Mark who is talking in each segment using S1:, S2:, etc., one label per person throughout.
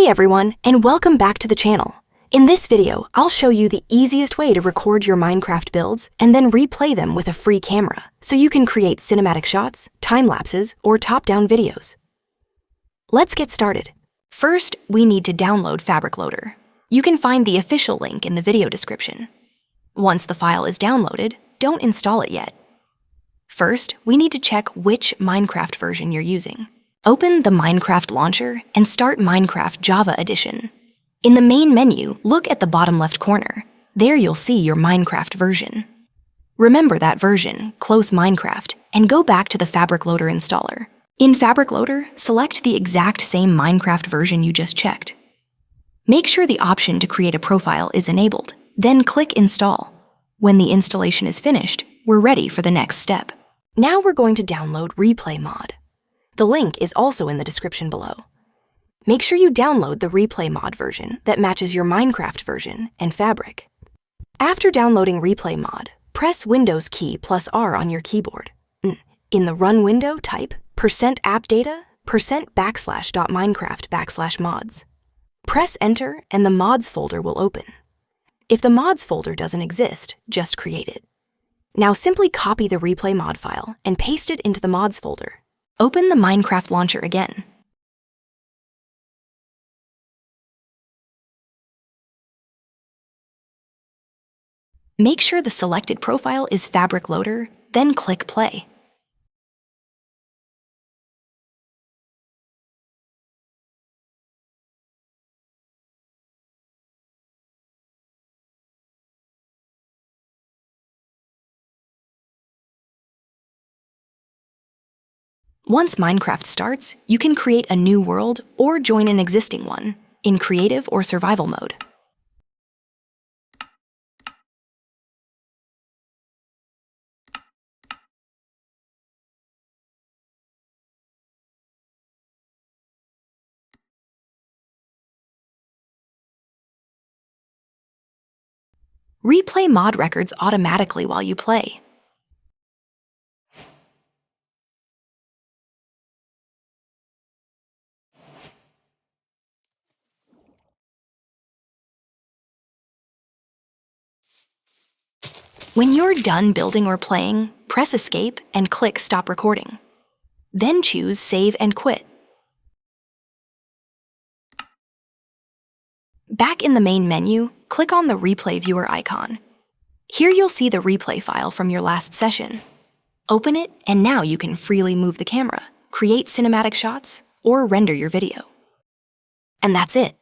S1: everyone, and welcome back to the channel. In this video, I'll show you the easiest way to record your Minecraft builds and then replay them with a free camera, so you can create cinematic shots, time lapses, or top-down videos. Let's get started. First, we need to download Fabric Loader. You can find the official link in the video description. Once the file is downloaded, don't install it yet. First, we need to check which Minecraft version you're using. Open the Minecraft launcher and start Minecraft Java Edition. In the main menu, look at the bottom left corner. There you'll see your Minecraft version. Remember that version, close Minecraft, and go back to the Fabric Loader installer. In Fabric Loader, select the exact same Minecraft version you just checked. Make sure the option to create a profile is enabled, then click Install. When the installation is finished, we're ready for the next step. Now we're going to download Replay Mod. The link is also in the description below. Make sure you download the Replay Mod version that matches your Minecraft version and Fabric. After downloading Replay Mod, press Windows key plus R on your keyboard. In the Run window, type %appdata %\minecraft\mods. Press Enter and the Mods folder will open. If the Mods folder doesn't exist, just create it. Now simply copy the Replay Mod file and paste it into the Mods folder. Open the Minecraft launcher again. Make sure the selected profile is Fabric Loader, then click Play. Once Minecraft starts, you can create a new world or join an existing one in creative or survival mode. Replay mod records automatically while you play. When you're done building or playing, press Escape and click Stop Recording. Then choose Save and Quit. Back in the main menu, click on the Replay Viewer icon. Here you'll see the replay file from your last session. Open it, and now you can freely move the camera, create cinematic shots, or render your video. And that's it.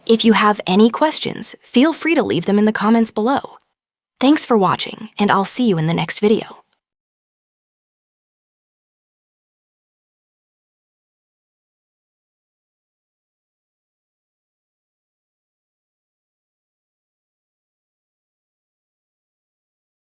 S1: If you have any questions, feel free to leave them in the comments below. Thanks for watching, and I'll see you in the next video.